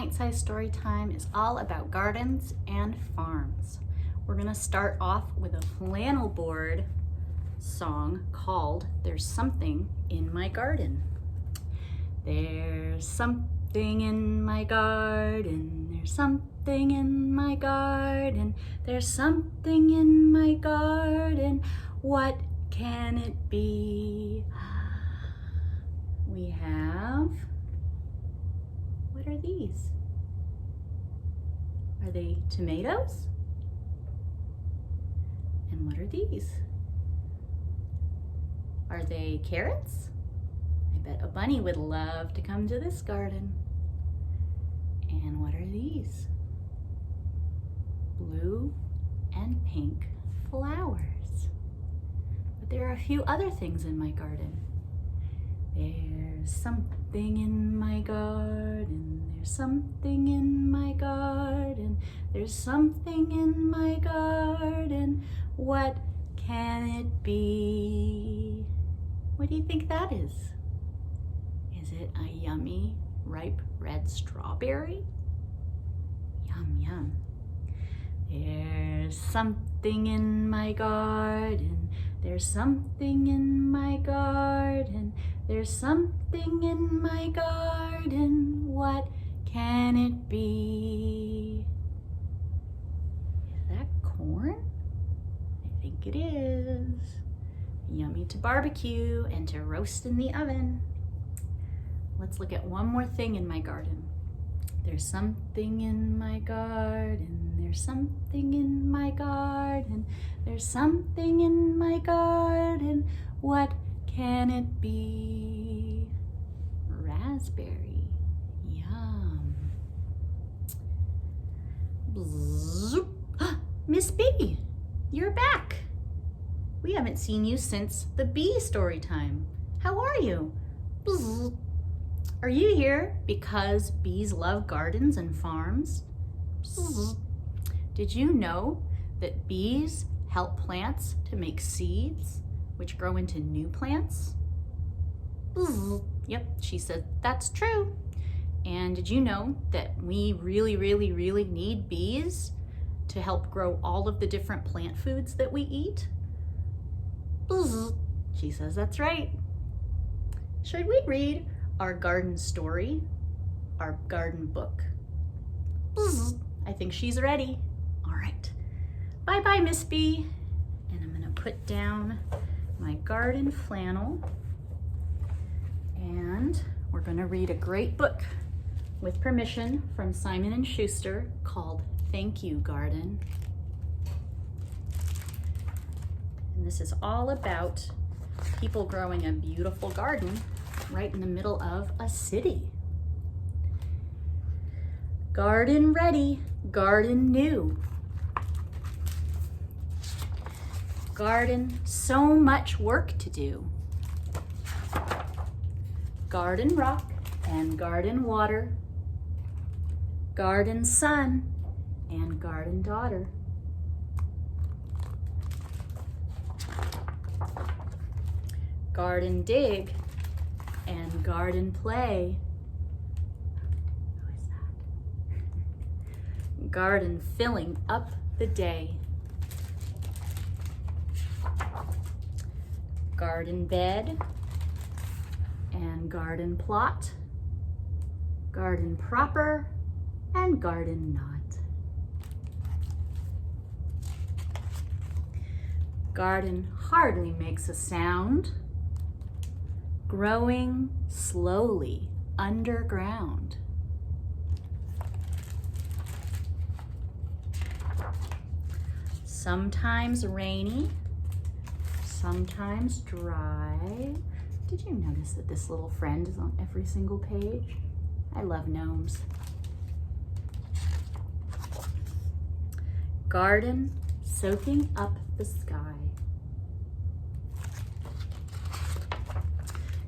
Pint-Size Storytime is all about gardens and farms. We're gonna start off with a flannel board song called There's Something in My Garden. There's something in my garden, there's something in my garden, there's something in my garden, what can it be? We have, what are these? Are they tomatoes? And what are these? Are they carrots? I bet a bunny would love to come to this garden. And what are these? Blue and pink flowers. But there are a few other things in my garden. There's something in my garden, there's something in my garden, there's something in my garden, what can it be? What do you think that is? Is it a yummy, ripe red strawberry? Yum, yum. There's something in my garden, there's something in my garden, there's something in my garden, what can it be? Is that corn? I think it is. Yummy to barbecue and to roast in the oven. Let's look at one more thing in my garden. There's something in my garden, there's something in my garden, there's something in my garden, what can it be? Raspberry, yum. Bzzz. Miss B, you're back. We haven't seen you since the bee story time. How are you? Bzzz. Are you here because bees love gardens and farms? Bzzz. Did you know that bees help plants to make seeds, which grow into new plants? Bzzz. Yep, she said that's true. And did you know that we really need bees to help grow all of the different plant foods that we eat? Bzzz. She says that's right. Should we read our garden story, our garden book? Bzzz. I think she's ready. All right. Bye-bye, Miss B. And I'm gonna put down my garden flannel and we're gonna read a great book with permission from Simon & Schuster called Thank You, Garden. And this is all about people growing a beautiful garden right in the middle of a city. Garden ready, garden new. Garden, so much work to do. Garden rock and garden water. Garden son and garden daughter. Garden dig and garden play. Who is that? Garden filling up the day. Garden bed and garden plot. Garden proper and garden not. Garden hardly makes a sound. Growing slowly underground. Sometimes rainy, sometimes dry. Did you notice that this little friend is on every single page? I love gnomes. Garden soaking up the sky.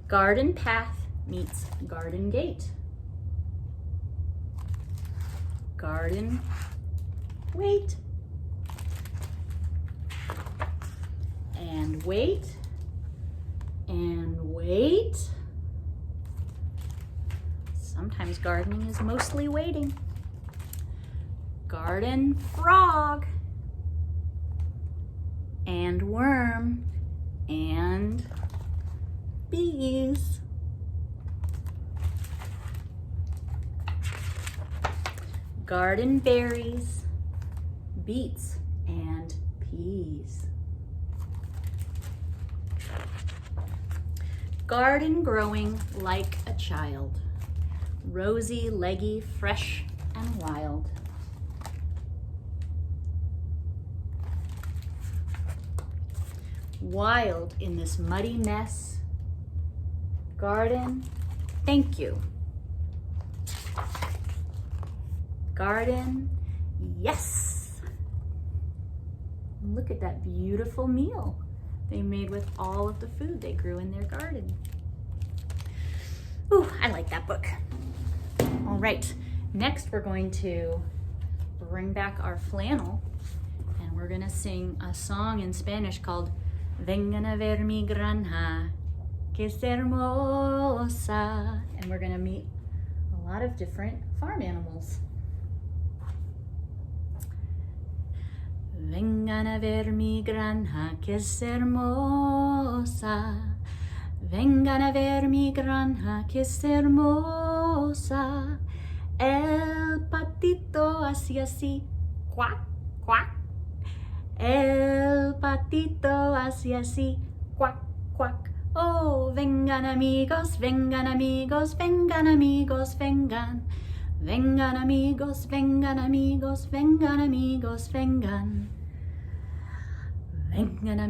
Garden path meets garden gate. Garden wait. And wait. And wait. Sometimes gardening is mostly waiting. Garden frog and worm and bees. Garden berries, beets, and peas. Garden growing like a child, rosy, leggy, fresh, and wild. Wild in this muddy mess. Garden, thank you. Garden, yes. Look at that beautiful meal they made with all of the food they grew in their garden. Ooh, I like that book. All right, next we're going to bring back our flannel and we're gonna sing a song in Spanish called Vengan a ver mi granja, que es hermosa. And we're gonna meet a lot of different farm animals. Vengan a ver mi granja, que es hermosa. Vengan a ver mi granja, que es hermosa. El patito hace así, cuac, cuac. El patito hace así, cuac, cuac. Oh, vengan amigos, vengan amigos, vengan amigos, vengan. Vengan amigos, vengan amigos, vengan amigos, vengan. Vengan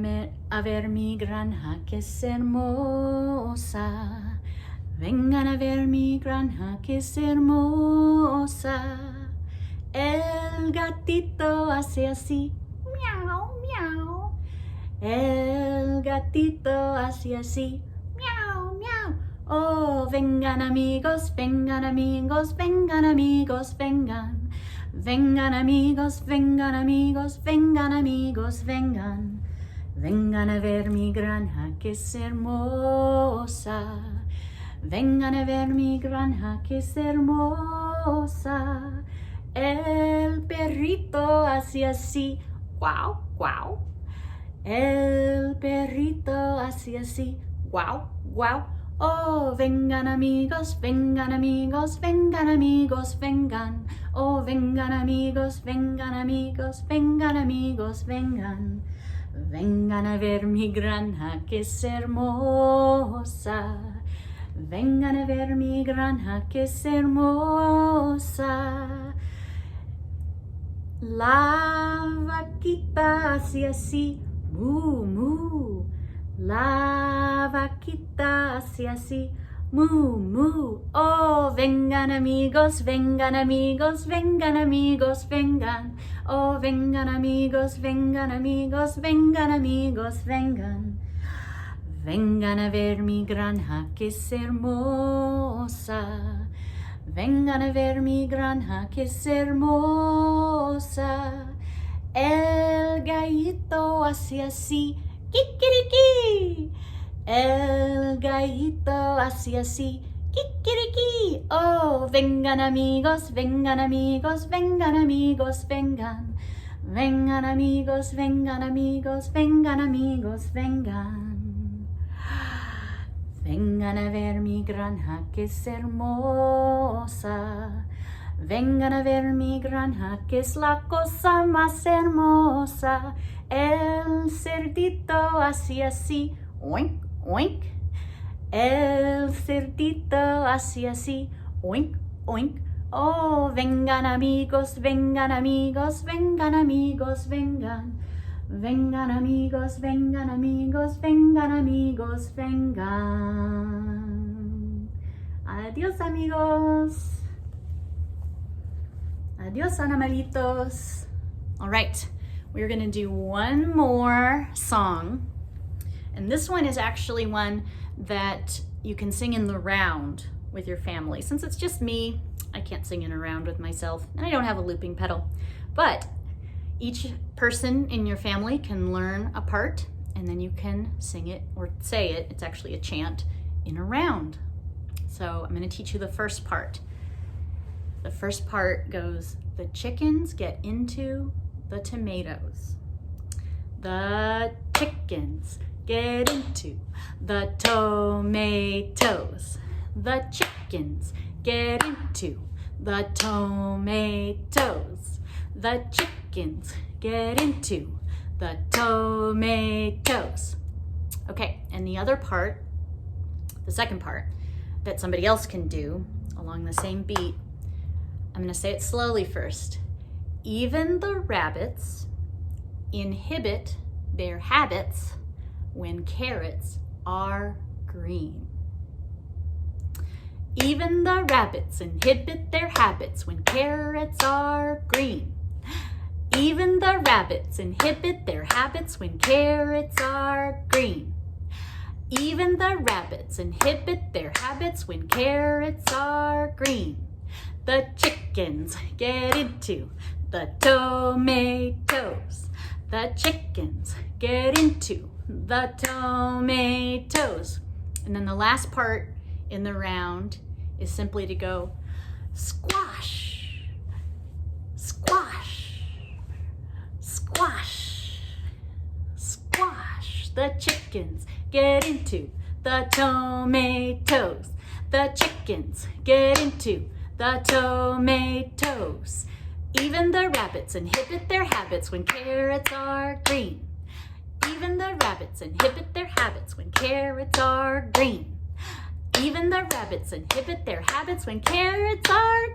a ver mi granja que es hermosa. Vengan a ver mi granja que es hermosa. El gatito hace así, miau, miau. El gatito hace así, miau, miau. Oh, vengan amigos, vengan amigos, vengan amigos, vengan. Vengan amigos, vengan amigos, vengan amigos, vengan. Vengan a ver mi granja que es hermosa. Vengan a ver mi granja que es hermosa. El perrito hace así, guau, guau. El perrito hace así, guau, guau. Oh, vengan amigos, vengan amigos, vengan amigos, vengan. Oh, vengan amigos, vengan amigos, vengan amigos, vengan. Vengan a ver mi granja que es hermosa. Vengan a ver mi granja que es hermosa. La vaquita hace así, mu, mu. La vaquita hace así, mu, mu. Oh, vengan amigos, vengan amigos, vengan amigos, vengan. Oh, vengan amigos, vengan amigos, vengan amigos, vengan. Vengan a ver mi granja que es hermosa. Vengan a ver mi granja que es hermosa. El gallito hace así, kikiriki. El gallito hace así, kikiriki. Oh, vengan amigos, vengan amigos, vengan amigos, vengan. Vengan amigos, vengan amigos, vengan amigos, vengan. Vengan a ver mi granja que es hermosa. Vengan a ver mi granja que es la cosa más hermosa. El cerdito hace así, oink, oink. El cerdito hace así, oink, oink. Oh, vengan amigos, vengan amigos, vengan amigos, vengan. Vengan amigos, vengan amigos, vengan amigos, vengan. Adiós amigos. Adiós animalitos. All right, we're gonna do one more song. And this one is actually one that you can sing in the round with your family. Since it's just me, I can't sing in a round with myself, and I don't have a looping pedal. But each person in your family can learn a part, and then you can sing it or say it. It's actually a chant in a round. So I'm going to teach you the first part. The first part goes, the chickens get into the tomatoes. The chickens get into the tomatoes. The chickens get into the tomatoes. The chickens get into the tomatoes. Okay, and the other part, the second part, that somebody else can do along the same beat, I'm going to say it slowly first. Even the rabbits inhibit their habits when carrots are green. Even the rabbits inhibit their habits when carrots are green. Even the rabbits inhibit their habits when carrots are green. Even the rabbits inhibit their habits when carrots are green. The chickens get into the tomatoes. The chickens get into the tomatoes. And then the last part in the round is simply to go squash, squash, squash, squash. The chickens get into the tomatoes. The chickens get into the tomatoes. Even the rabbits inhibit their habits when carrots are green. Even the rabbits inhibit their habits when carrots are green. Even the rabbits inhibit their habits when carrots are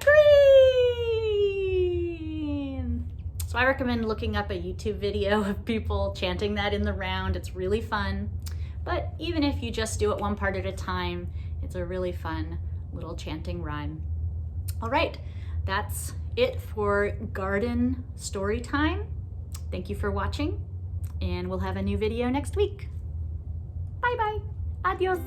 green. So I recommend looking up a YouTube video of people chanting that in the round. It's really fun. But even if you just do it one part at a time, it's a really fun little chanting rhyme. All right, that's it for garden story time. Thank you for watching, and we'll have a new video next week. Bye-bye. Adios.